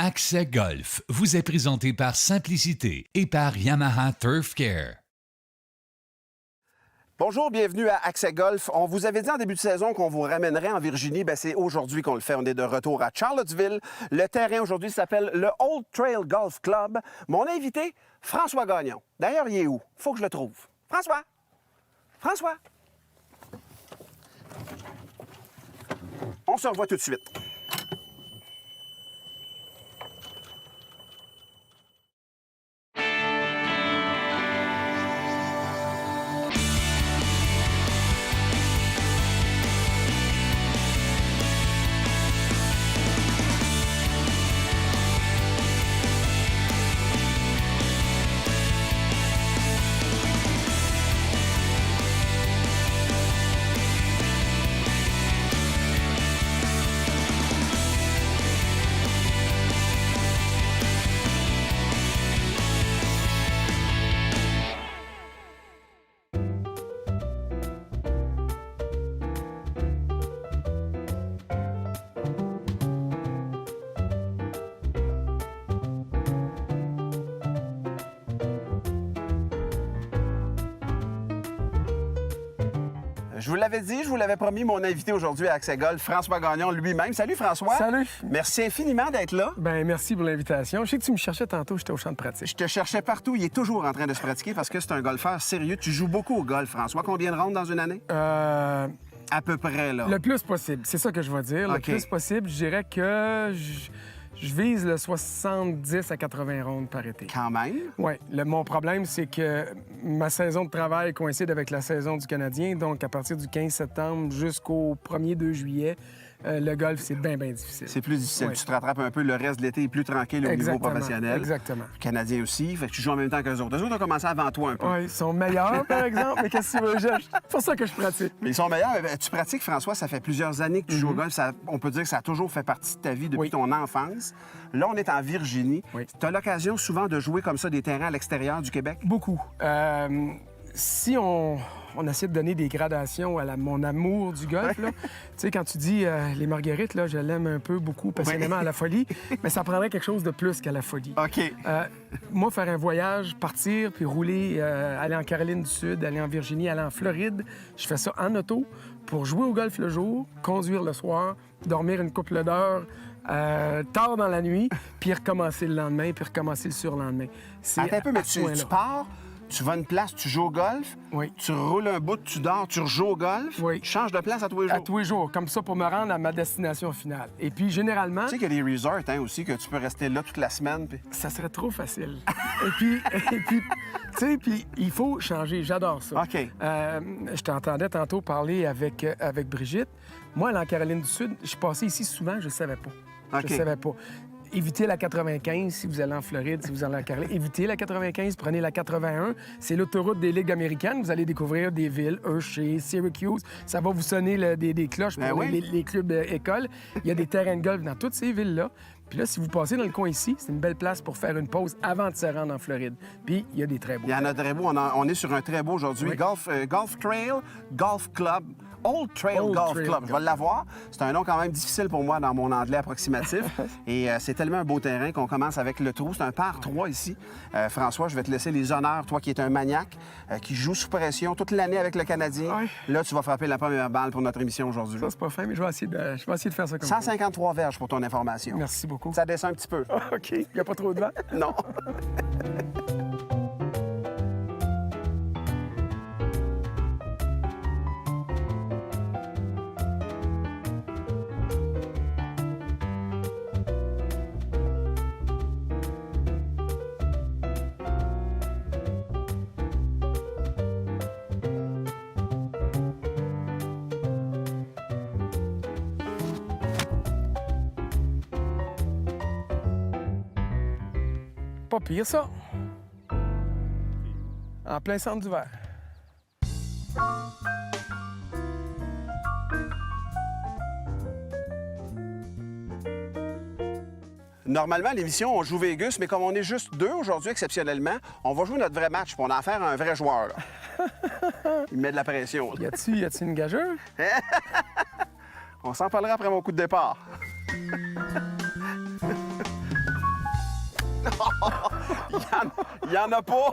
Accès Golf vous est présenté par Simplicité et par Yamaha Turf Care. Bonjour, bienvenue à Accès Golf. On vous avait dit en début de saison qu'on vous ramènerait en Virginie. Bien, c'est aujourd'hui qu'on le fait. On est de retour à Charlottesville. Le terrain aujourd'hui s'appelle le Old Trail Golf Club. Mon invité, François Gagnon. D'ailleurs, il est où? Faut que je le trouve. François! François! On se revoit tout de suite. Je vous l'avais dit, je vous l'avais promis, mon invité aujourd'hui à Accès Golf, François Gagnon lui-même. Salut François! Salut! Merci infiniment d'être là. Bien, merci pour l'invitation. Je sais que tu me cherchais tantôt, j'étais au champ de pratique. Je te cherchais partout. Il est toujours en train de se pratiquer parce que c'est un golfeur sérieux. Tu joues beaucoup au golf, François. Combien de rondes dans une année? À peu près, là. Le plus possible, c'est ça que je vais dire. Le plus possible, je dirais que je vise le 70 à 80 rondes par été. Quand même? Oui. Mon problème, c'est que ma saison de travail coïncide avec la saison du Canadien. Donc, à partir du 15 septembre jusqu'au 1er 2 juillet, le golf, c'est bien difficile. C'est plus difficile. Oui. Tu te rattrapes un peu. Le reste de l'été est plus tranquille au niveau professionnel. Exactement. Le Canadien aussi. Fait que tu joues en même temps qu'eux autres. Eux autres ont commencé avant toi un peu. Oui, ils sont meilleurs, par exemple. Mais qu'est-ce que tu veux? C'est pour ça que je pratique. Mais ils sont meilleurs. Tu pratiques, François, ça fait plusieurs années que tu joues au golf. On peut dire que ça a toujours fait partie de ta vie depuis ton enfance. Là, on est en Virginie. Oui. Tu as l'occasion souvent de jouer comme ça des terrains à l'extérieur du Québec? Beaucoup. Si on essaie de donner des gradations à mon amour du golf, là, tu sais, quand tu dis les marguerites, là, je l'aime un peu, beaucoup, passionnément à la folie, mais ça prendrait quelque chose de plus qu'à la folie. OK. Moi, faire un voyage, partir, puis rouler, aller en Caroline du Sud, aller en Virginie, aller en Floride, je fais ça en auto pour jouer au golf le jour, conduire le soir, dormir une couple d'heures, tard dans la nuit, puis recommencer le lendemain, puis recommencer le surlendemain. Attends un peu, mais tu pars, tu vas à une place, tu joues au golf, tu roules un bout, tu dors, tu rejoues au golf, tu changes de place à tous les jours. À tous les jours, comme ça, pour me rendre à ma destination finale. Et puis, généralement... Tu sais qu'il y a des resorts aussi, que tu peux rester là toute la semaine. Puis... Ça serait trop facile. et puis tu sais, puis il faut changer. J'adore ça. OK. Je t'entendais tantôt parler avec Brigitte. Moi, en Caroline du Sud, je passais ici souvent, je ne savais pas. OK. Je savais pas. Évitez la 95 si vous allez en Floride, si vous allez en Caroline. Évitez la 95, prenez la 81. C'est l'autoroute des ligues américaines. Vous allez découvrir des villes, Hershey, Syracuse. Ça va vous sonner des cloches pour les clubs écoles. Il y a des terrains de golf dans toutes ces villes-là. Puis là, si vous passez dans le coin ici, c'est une belle place pour faire une pause avant de se rendre en Floride. Puis il y a des très beaux. Il y en a très beaux. On est sur un très beau aujourd'hui. Oui. Golf Trail Golf Club. Old Trail Golf Club. Je vais l'avoir. C'est un nom quand même difficile pour moi dans mon anglais approximatif. Et c'est tellement un beau terrain qu'on commence avec le trou. C'est un par 3 ici. François, je vais te laisser les honneurs, toi qui es un maniaque, qui joue sous pression toute l'année avec le Canadien. Oui. Là, tu vas frapper la première balle pour notre émission aujourd'hui. Ça, c'est pas fin, mais je vais essayer de faire ça comme ça. 153 verges pour ton information. Merci beaucoup. Ça descend un petit peu. OK. Il n'y a pas trop de vent? Non. Pas pire, ça. En plein centre du verre. Normalement, à l'émission, on joue Vegas, mais comme on est juste deux aujourd'hui, exceptionnellement, on va jouer notre vrai match, puis on va en faire un vrai joueur. Là. Il met de la pression. Y a-t-il une gageure? On s'en parlera après mon coup de départ. Il y en a pas.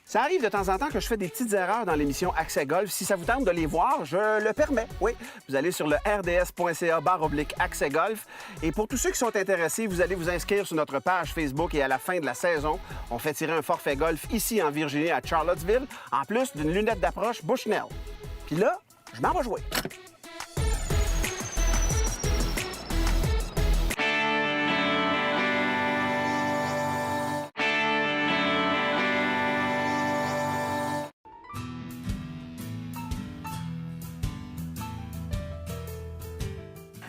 Ça arrive de temps en temps que je fais des petites erreurs dans l'émission Accès Golf. Si ça vous tente de les voir, je le permets. Oui, vous allez sur le rds.ca/Accès Golf. Et pour tous ceux qui sont intéressés, vous allez vous inscrire sur notre page Facebook et à la fin de la saison, on fait tirer un forfait golf ici en Virginie à Charlottesville, en plus d'une lunette d'approche Bushnell. Puis là, je m'en vais jouer.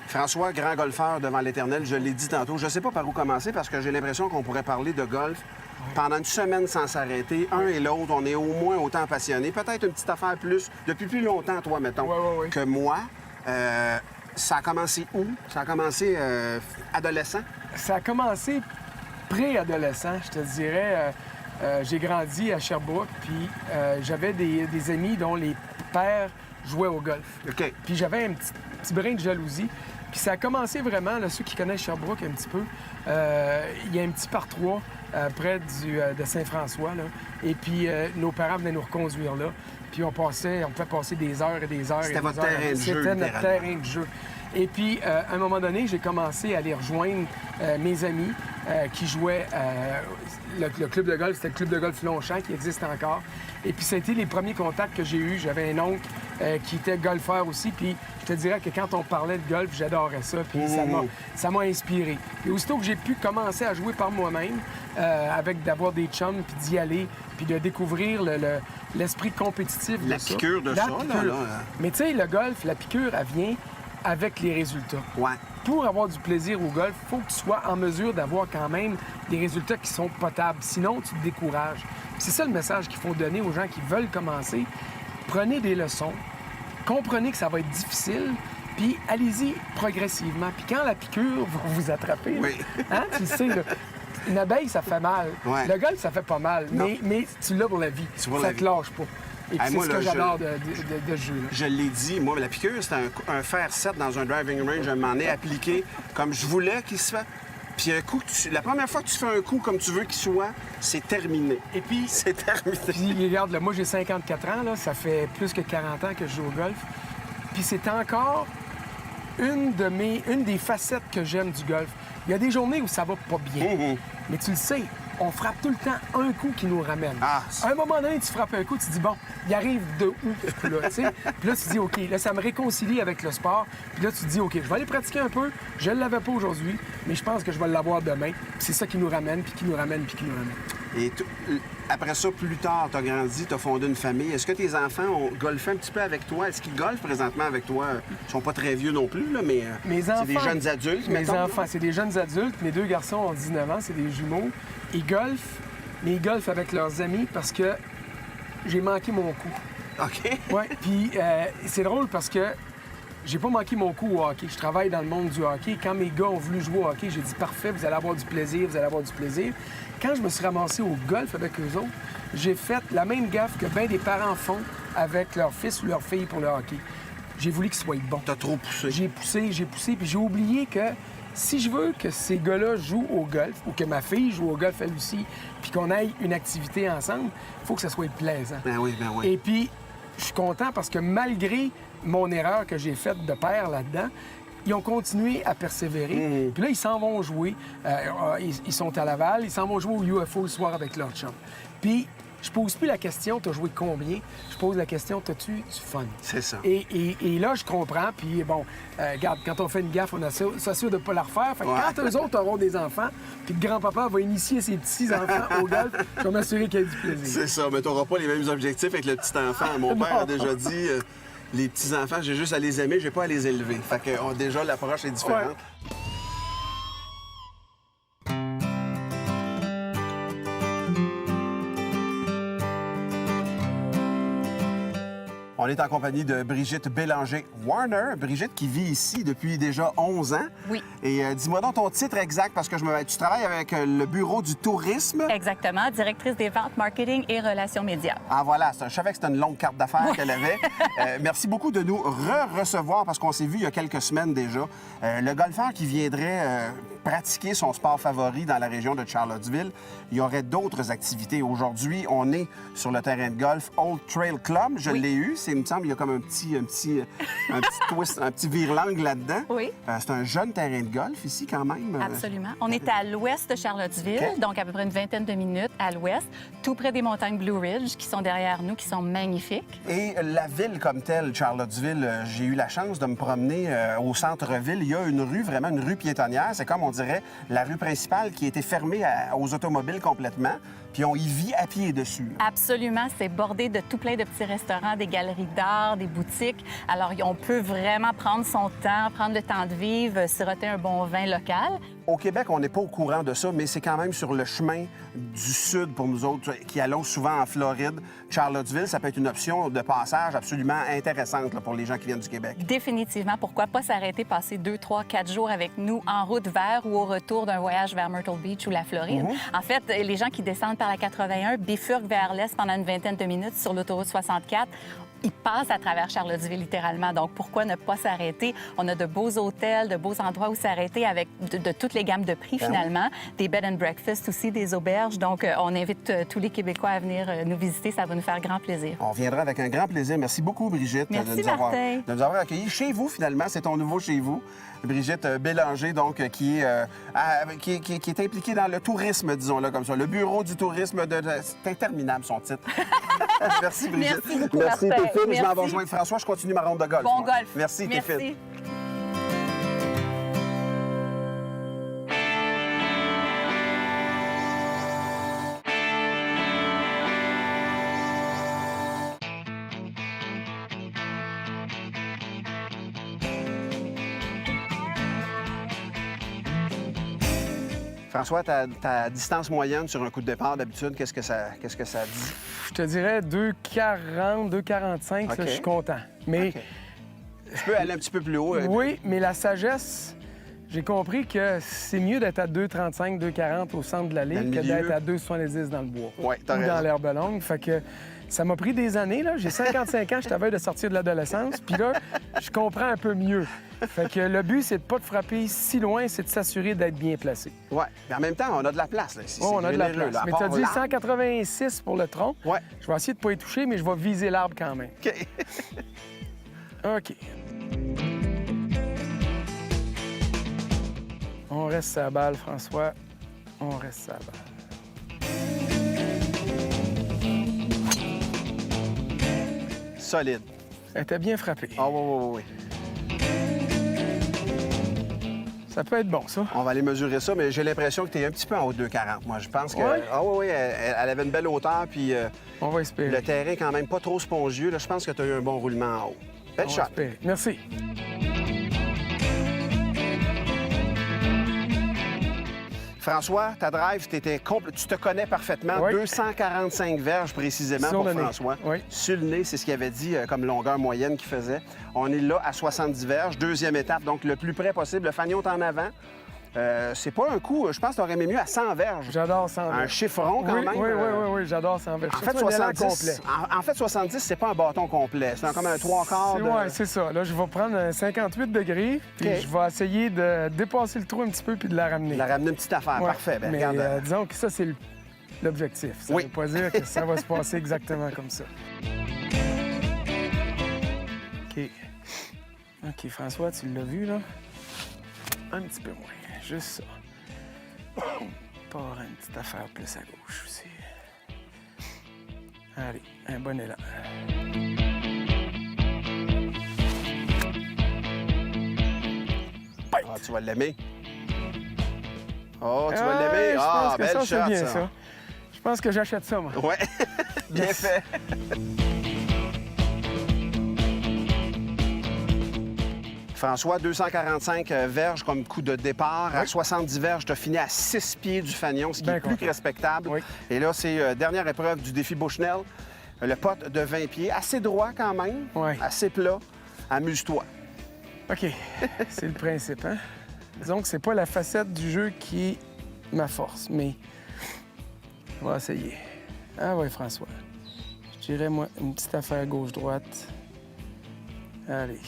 François, grand golfeur devant l'Éternel, je l'ai dit tantôt. Je ne sais pas par où commencer parce que j'ai l'impression qu'on pourrait parler de golf pendant une semaine sans s'arrêter. Un et l'autre, on est au moins autant passionnés. Peut-être une petite affaire plus, depuis plus longtemps, toi, mettons, que moi. Ça a commencé où? Ça a commencé adolescent? Ça a commencé pré-adolescent, je te dirais. J'ai grandi à Sherbrooke, puis j'avais des amis dont les pères jouaient au golf. OK. Puis j'avais un petit brin de jalousie. Puis ça a commencé vraiment, là, ceux qui connaissent Sherbrooke un petit peu, il y a un petit par-trois près de Saint-François, là. Et puis nos parents venaient nous reconduire là. Puis on pouvait passer des heures et des heures. C'était votre terrain de jeu, C'était notre terrain de jeu. Et puis, à un moment donné, j'ai commencé à aller rejoindre mes amis qui jouaient le club de golf. C'était le club de golf Longchamp qui existe encore. Et puis, ça a été les premiers contacts que j'ai eus. J'avais un oncle qui était golfeur aussi. Puis, je te dirais que quand on parlait de golf, j'adorais ça. Puis, ça m'a inspiré. Et aussitôt que j'ai pu commencer à jouer par moi-même, avec d'avoir des chums, puis d'y aller, puis de découvrir l'esprit compétitif de ça. La piqûre de ça, là. Mais tu sais, le golf, la piqûre, elle vient avec les résultats. Ouais. Pour avoir du plaisir au golf, il faut que tu sois en mesure d'avoir quand même des résultats qui sont potables. Sinon, tu te décourages. C'est ça le message qu'il faut donner aux gens qui veulent commencer. Prenez des leçons, comprenez que ça va être difficile, puis allez-y progressivement. Puis quand la piqûre va vous attraper, oui. Hein, tu le sais, là, une abeille, ça fait mal. Ouais. Le golf, ça fait pas mal. Mais tu l'as pour la vie. Ça te lâche pas. Et puis, c'est ce que j'adore de ce jeu-là. Je l'ai dit, moi, la piqûre, c'était un fer 7 dans un driving range. Je m'en ai appliqué comme je voulais qu'il se fasse. Puis un coup, la première fois que tu fais un coup comme tu veux qu'il soit, c'est terminé. Et puis, c'est terminé. Puis regarde, là, moi, j'ai 54 ans. Là, ça fait plus que 40 ans que je joue au golf. Puis c'est encore une des facettes que j'aime du golf. Il y a des journées où ça va pas bien. Mais tu le sais, on frappe tout le temps un coup qui nous ramène. À un moment donné, tu frappes un coup, tu te dis, bon, il arrive de où ce coup-là, tu sais? Puis là, tu te dis, OK, là, ça me réconcilie avec le sport. Puis là, tu te dis, OK, je vais aller pratiquer un peu. Je ne l'avais pas aujourd'hui, mais je pense que je vais l'avoir demain. Puis c'est ça qui nous ramène, puis qui nous ramène, puis qui nous ramène. Et après ça, plus tard, tu as grandi, tu as fondé une famille. Est-ce que tes enfants ont golfé un petit peu avec toi? Est-ce qu'ils golfent présentement avec toi? Ils sont pas très vieux non plus, là, mais c'est des jeunes adultes. Mes enfants, c'est des jeunes adultes. Mes deux garçons ont 19 ans, c'est des jumeaux. Ils golfent, mais ils golfent avec leurs amis parce que j'ai manqué mon coup. OK. Oui, puis c'est drôle parce que j'ai pas manqué mon coup au hockey. Je travaille dans le monde du hockey. Quand mes gars ont voulu jouer au hockey, j'ai dit parfait, vous allez avoir du plaisir, vous allez avoir du plaisir. Quand je me suis ramassé au golf avec eux autres, j'ai fait la même gaffe que bien des parents font avec leur fils ou leur fille pour le hockey. J'ai voulu qu'ils soient bons. T'as trop poussé. J'ai poussé, puis j'ai oublié que si je veux que ces gars-là jouent au golf, ou que ma fille joue au golf elle aussi, puis qu'on aille une activité ensemble, il faut que ça soit plaisant. Ben oui. Et puis, je suis content parce que malgré mon erreur que j'ai faite de père là-dedans, ils ont continué à persévérer. Puis là, ils s'en vont jouer. Ils sont à Laval. Ils s'en vont jouer au UFO le soir avec leur chum. Puis, je pose plus la question, t'as joué combien? Je pose la question, t'as-tu du fun? C'est ça. Et là, je comprends. Puis bon, regarde, quand on fait une gaffe, on s'assure de ne pas la refaire. Fait que quand eux autres auront des enfants, puis que grand-papa va initier ses petits-enfants au golf, je vais m'assurer qu'il y ait du plaisir. C'est ça, mais t'auras pas les mêmes objectifs avec le petit-enfant. Mon père a déjà dit... les petits-enfants, j'ai juste à les aimer, j'ai pas à les élever. Fait que déjà, l'approche est différente. Ouais. On On est en compagnie de Brigitte Bélanger-Warner. Brigitte qui vit ici depuis déjà 11 ans. Oui. Et dis-moi donc ton titre exact, parce que tu travailles avec le Bureau du tourisme. Exactement, directrice des ventes, marketing et relations médias. Ah voilà, je savais que c'était une longue carte d'affaires qu'elle avait. Merci beaucoup de nous recevoir parce qu'on s'est vu il y a quelques semaines déjà. Le golfeur qui viendrait pratiquer son sport favori dans la région de Charlottesville, il y aurait d'autres activités. Aujourd'hui, on est sur le terrain de golf Old Trail Club. Je l'ai eu. Il me semble qu'il y a comme un petit twist, un petit vire-langue là-dedans. Oui. C'est un jeune terrain de golf ici quand même. Absolument. On est à l'ouest de Charlottesville, OK. donc à peu près une vingtaine de minutes à l'ouest, tout près des montagnes Blue Ridge qui sont derrière nous, qui sont magnifiques. Et la ville comme telle, Charlottesville, j'ai eu la chance de me promener au centre-ville. Il y a une rue, vraiment une rue piétonnière. C'est comme, on dirait, la rue principale qui a été fermée aux automobiles complètement. Puis on y vit à pied dessus. Absolument, c'est bordé de tout plein de petits restaurants, des galeries d'art, des boutiques. Alors, on peut vraiment prendre son temps, prendre le temps de vivre, siroter un bon vin local. Au Québec, on n'est pas au courant de ça, mais c'est quand même sur le chemin du sud pour nous autres qui allons souvent en Floride. Charlottesville, ça peut être une option de passage absolument intéressante là, pour les gens qui viennent du Québec. Définitivement. Pourquoi pas s'arrêter, passer 2, 3, 4 jours avec nous en route vers ou au retour d'un voyage vers Myrtle Beach ou la Floride. En fait, les gens qui descendent par la 81 bifurquent vers l'est pendant une vingtaine de minutes sur l'autoroute 64. Ils passent à travers Charlottesville, littéralement. Donc, pourquoi ne pas s'arrêter? On a de beaux hôtels, de beaux endroits où s'arrêter avec de toutes les gammes de prix, finalement. Des bed and breakfast aussi, des auberges. Donc, on invite tous les Québécois à venir nous visiter. Ça va nous faire grand plaisir. On viendra avec un grand plaisir. Merci beaucoup, Brigitte, Merci, de Martin. nous avoir accueillis chez vous, finalement. C'est ton nouveau chez vous. Brigitte Bélanger, donc, qui est impliquée dans le tourisme, disons-le comme ça. Le bureau du tourisme. C'est interminable, son titre. Merci, Brigitte. Merci beaucoup, Merci, Martin. t'es fine. Je m'en vais Merci. rejoindre François. Je continue ma ronde de golf. Bon moi. golf. Merci, t'es fine. Merci. François, ta distance moyenne sur un coup de départ, d'habitude, qu'est-ce que ça dit? Je te dirais 2,40, 2,45, OK. ça, je suis content. Mais OK. Tu peux aller un petit peu plus haut. oui, mais la sagesse, j'ai compris que c'est mieux d'être à 2,35, 2,40 au centre de la Dans ligne le que d'être milieu. à 2,70 dans le bois. Oui, t'as Ou raison. dans l'herbe longue. Fait que ça m'a pris des années, là. J'ai 55 ans, je t'avais de sortir de l'adolescence. Puis là, je comprends un peu mieux. Fait que le but, c'est de pas de frapper si loin, c'est de s'assurer d'être bien placé. Oui. Mais en même temps, on a de la place, là, ici. Oh, on C'est a de la généreux, place. là, à Mais part t'as dit l'arbre. 186 pour le tronc. Ouais. Je vais essayer de pas y toucher, mais je vais viser l'arbre quand même. OK. OK. On reste sa balle, François. On reste sa balle. Solide. Elle était bien frappée. Ah oui, oui, oui. Ça peut être bon, ça. On va aller mesurer ça, mais j'ai l'impression que tu es un petit peu en haut de 2,40. Moi, je pense que... Ouais? Ah oui, oui, elle avait une belle hauteur, puis On va espérer. le terrain quand même pas trop spongieux. Là, je pense que tu as eu un bon roulement en haut. Belle On shot. va espérer. Merci. François, ta drive, tu te connais parfaitement. Oui. 245 verges précisément Sur pour le nez. François. Oui. Sur le nez, c'est ce qu'il avait dit comme longueur moyenne qu'il faisait. On est là à 70 verges. Deuxième étape, donc le plus près possible. Le fanion est en avant. C'est pas un coup, je pense que tu aurais aimé mieux à 100 verges. J'adore 100 Un chiffron quand oui, même. Oui, oui, j'adore 100 verges. En fait, C'est un élan 70, complet. en fait, 70, c'est pas un bâton complet. C'est comme un trois quarts de... Oui, c'est ça. Là, je vais prendre un 58 degrés, puis OK. je vais essayer de dépasser le trou un petit peu puis de la ramener. Il a ramené une petette affaire. Ouais. Parfait. Ben, Mais regarde. disons que ça, c'est l'objectif. Ça Oui. ne veut pas dire que ça va se passer exactement comme ça. OK. OK, François, tu l'as vu, là? Un petit peu moins. Juste ça. Pas une petite affaire plus à gauche aussi. Allez, un bon élan. Ah, tu vas l'aimer. Oh, tu vas Ah, l'aimer. je Ah, pense que belle ça, shot, c'est bien, ça. ça. Je pense que j'achète ça, moi. Ouais. Bien Yes. fait. François, 245 verges comme coup de départ. À 70 verges, tu as fini à 6 pieds du fanion, ce qui Bien est plus que content. respectable. Oui. Et là, c'est dernière épreuve du défi Bushnell. le pot de 20 pieds, assez droit quand même, Ouais. assez plat. Amuse-toi. OK, c'est le principe, hein? Disons que c'est pas la facette du jeu qui est ma force, mais on va essayer. Ah ouais, François. Je dirais, moi, une petite affaire gauche-droite. Allez.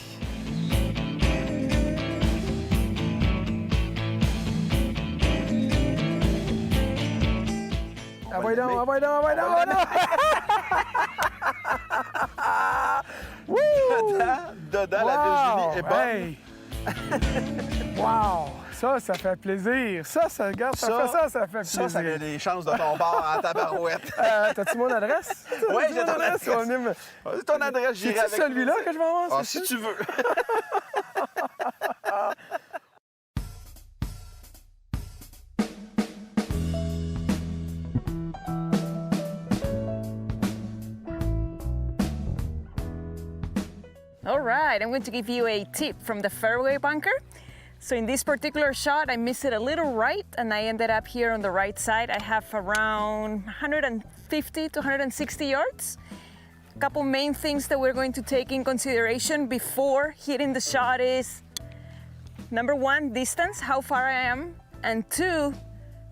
Ah ouais donc, ah ouais donc, ah ouais donc, ah ouais donc! Dedans, la Virginie est bonne. Hey! Wow! Ça fait plaisir. Ça regarde, ça fait plaisir. Ça a des chances de ton bord en tabarouette. T'as-tu mon adresse? Oui, j'ai ton adresse. Tu vas venir me- C'est ton adresse, j'irai C'est-tu avec celui-là que je vais avoir? Ah, c'est si ça? tu veux. All right, I'm going to give you a tip from the fairway bunker. So in this particular shot, I missed it a little right and I ended up here on the right side. I have around 150 to 160 yards. A couple main things that we're going to take in consideration before hitting the shot is number one, distance, how far I am, and two,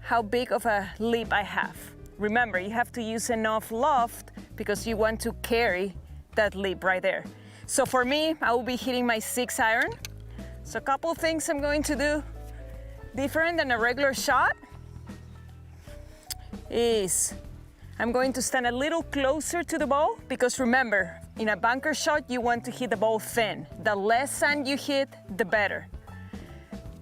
how big of a leap I have. Remember, you have to use enough loft because you want to carry that leap right there. So for me, I will be hitting my 6-iron. So a couple of things I'm going to do different than a regular shot is I'm going to stand a little closer to the ball because remember, in a bunker shot, you want to hit the ball thin. The less sand you hit, the better.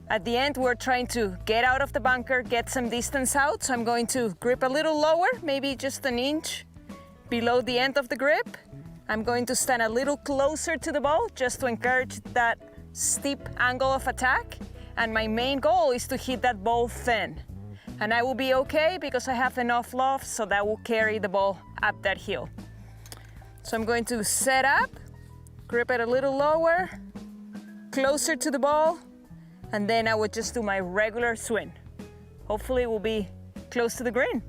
At the end, we're trying to get out of the bunker, get some distance out. So I'm going to grip a little lower, maybe just an inch below the end of the grip. I'm going to stand a little closer to the ball just to encourage that steep angle of attack. And my main goal is to hit that ball thin. And I will be okay because I have enough loft so that will carry the ball up that hill. So I'm going to set up, grip it a little lower, closer to the ball, and then I would just do my regular swing. Hopefully it will be close to the green.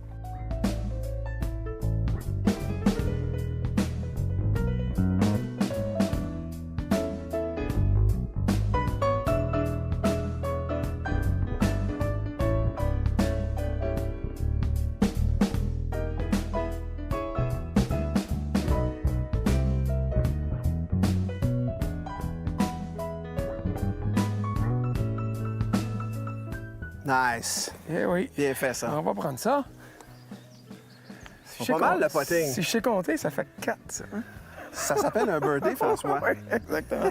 Nice. Eh oui. Bien fait, ça. On va prendre ça. Si Pas je sais mal, compter- le potting. Si je sais compter, ça fait 4, ça. Hein? Ça s'appelle un birdie, François. Oui, exactement.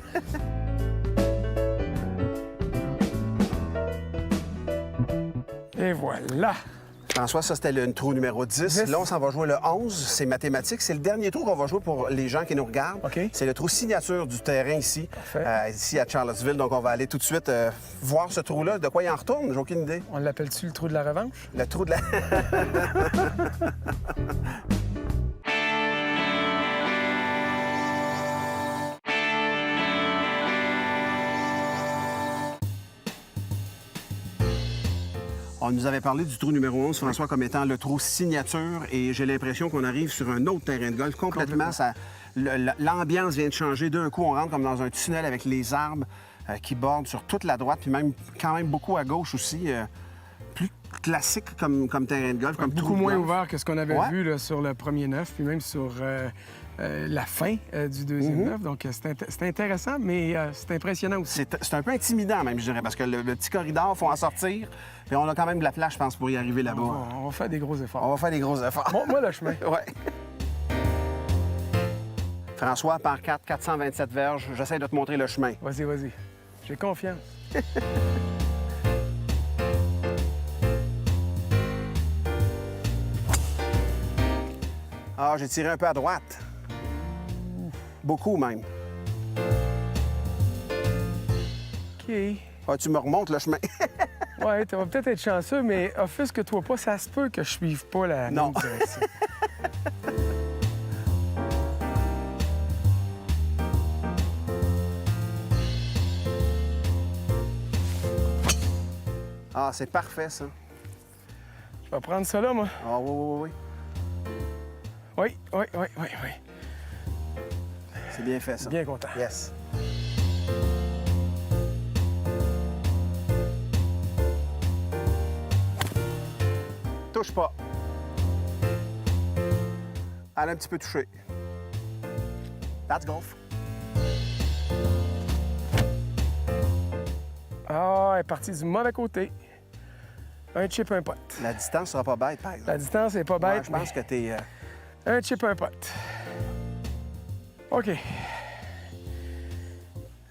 Et voilà. François, ça, c'était le trou numéro 10. 10. Là, on s'en va jouer le 11. C'est mathématique. C'est le dernier trou qu'on va jouer pour les gens qui nous regardent. OK. C'est le trou signature du terrain ici, Parfait. ici à Charlottesville. Donc, on va aller tout de suite voir ce trou-là. De quoi il en retourne? J'ai aucune idée. On l'appelle-tu le trou de la revanche? Le trou de la... On nous avait parlé du trou numéro 11, François, comme étant le trou signature. Et j'ai l'impression qu'on arrive sur un autre terrain de golf. Complètement, l'ambiance vient de changer. D'un coup, on rentre comme dans un tunnel avec les arbres qui bordent sur toute la droite, puis même quand même beaucoup à gauche aussi. Plus classique comme terrain de golf, comme trou Beaucoup de moins golf. ouvert que ce qu'on avait Ouais. vu là, sur le premier 9, puis même sur la fin du deuxième 9. Donc, c'est intéressant, mais c'est impressionnant aussi. C'est un peu intimidant même, je dirais, parce que le petit corridor, il faut en sortir. Puis on a quand même de la place, je pense, pour y arriver là-bas. On va faire des gros efforts. On va faire des gros efforts. Montre-moi le chemin. Ouais. François, par 4, 427 verges. J'essaie de te montrer le chemin. Vas-y, vas-y. J'ai confiance. Ah, j'ai tiré un peu à droite. Beaucoup même. OK. Ah, tu me remontes le chemin. Ouais, tu vas peut-être être chanceux, mais offusque-toi pas, ça se peut que je suive pas la Non. même direction. Ah, c'est parfait, ça. Je vais prendre ça là, moi. Ah, oui, oui, oui. Oui. C'est bien fait, ça. Bien content. Yes. Touche pas. Elle a un petit peu touché. That's golf. Ah, elle est partie du mauvais côté. Un chip, un putt. La distance sera pas bête, par exemple. La distance n'est pas bête, Ouais, je pense que t'es... mais un chip, un putt. OK.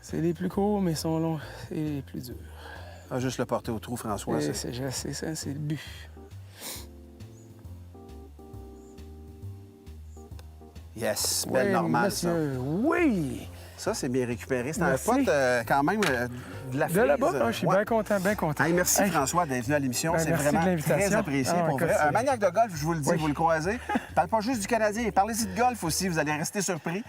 C'est les plus courts, mais ils sont longs. C'est les plus durs. juste le porter au trou, François. Et c'est ça, c'est le but. Yes, belle normale, ça. Monsieur, oui! Ça, c'est bien récupéré. C'est un Merci. pote quand même de la frise. De là-bas, je suis Ouais. bien content, bien content. Hey, merci Hey. François d'être venu à l'émission. Ben, C'est merci vraiment de l'invitation. très apprécié Ah, pour écoute, vrai. c'est- Un maniaque de golf, je vous le dis, Oui. vous le croisez. Parle pas juste du Canadien, parlez-y de golf aussi, vous allez rester surpris.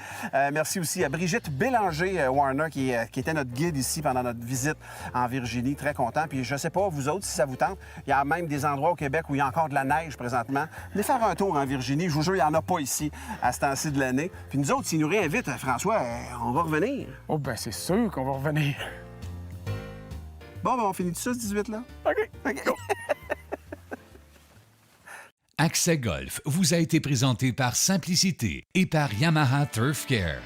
Merci aussi à Brigitte Bélanger-Warner qui était notre guide ici pendant notre visite en Virginie. Très content. Puis je sais pas, vous autres, si ça vous tente, il y a même des endroits au Québec où il y a encore de la neige présentement. Venez faire un tour en Virginie. Je vous jure, il n'y en a pas ici à ce temps-ci de l'année. Puis nous autres, s'ils nous réinvitent, François, on va revenir. Oh, ben c'est sûr qu'on va revenir. Bon, ben on finit tout ça, ce 18-là? OK. Accès Golf vous a été présenté par Simplicité et par Yamaha Turf Care.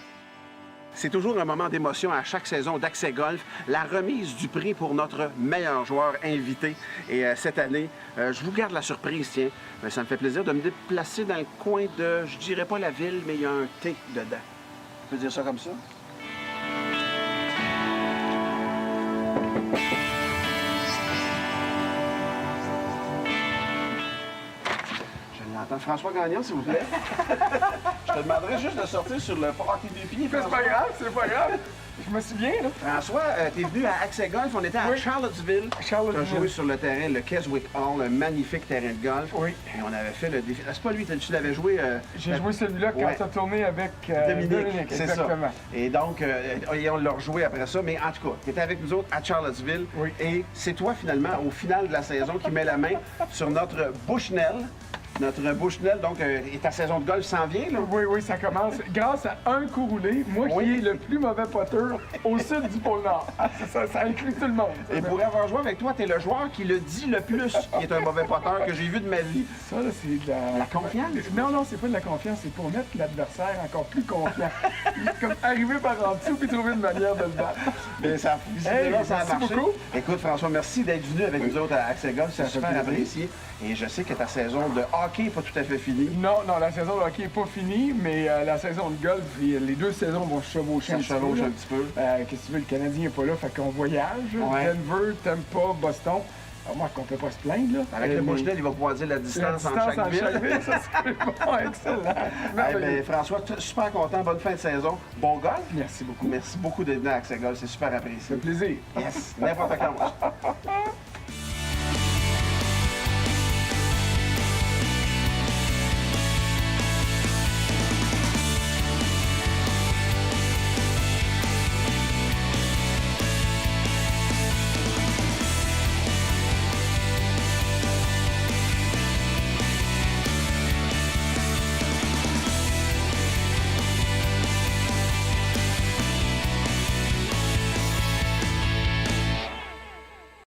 C'est toujours un moment d'émotion à chaque saison d'Accès Golf, la remise du prix pour notre meilleur joueur invité. Et cette année, je vous garde la surprise, tiens. Ça me fait plaisir de me déplacer dans le coin de, je dirais pas la ville, mais il y a un T dedans. On peut dire ça comme ça? Je l'entends. François Gagnon, s'il vous plaît. Je te demanderais juste de sortir sur le hockey des pieds. C'est François. pas grave, c'est pas grave. Je me souviens, là. François, t'es venu à Accès Golf. On était à Oui. Charlottesville. Charlottesville. Tu as joué sur le terrain, le Keswick Hall, un magnifique terrain de golf. Oui. Et on avait fait le défi. Ah, c'est pas lui, tu l'avais joué. J'ai joué celui-là quand ouais. tu as tourné avec Dominique, c'est ça. exactement. Et donc, et on l'a rejoué après ça. Mais en tout cas, tu étais avec nous autres à Charlottesville. Oui. Et c'est toi, finalement, au final de la saison, qui met la main sur notre Bushnell. Notre Bushnell, donc, et ta saison de golf s'en vient, là? Oui, ça commence. Grâce à un coup roulé, moi Oui. qui est le plus mauvais potteur au sud du pôle Nord. Ah, ça inclut tout le monde. Et pour avoir joué avec toi, tu es le joueur qui le dit le plus, qui est un mauvais potteur que j'ai vu de ma vie. Ça, là, c'est de la... La confiance? Non, c'est pas de la confiance, c'est pour mettre l'adversaire encore plus confiant. Comme arriver par en dessous puis trouver une manière de le battre. Mais ça, visiblement, Hey, ça a merci marché. beaucoup. Écoute, François, merci d'être venu avec nous autres à Accès Golf. C'est Ça fait super plaisir. apprécié. Et je sais que ta saison de hockey n'est pas tout à fait finie. Non, la saison de hockey n'est pas finie, mais la saison de golf, les deux saisons vont se chevaucher Ça un se chevauche petit peu. un petit peu. Qu'est-ce que tu veux, le Canadien n'est pas là, fait qu'on voyage. Ouais. Denver, Tampa, Boston. Alors moi, qu'on peut pas se plaindre, là. Avec le Mais Bushnell, il va pouvoir dire la la distance, distance entre chaque ville. ça serait bon, excellent. Eh Merveilleux. ben, François, super content. Bonne fin de saison. Bon golf. Merci beaucoup. Merci beaucoup d'être venu à Accès Golf. C'est super Ça apprécié. fait plaisir. Yes, n'importe quand.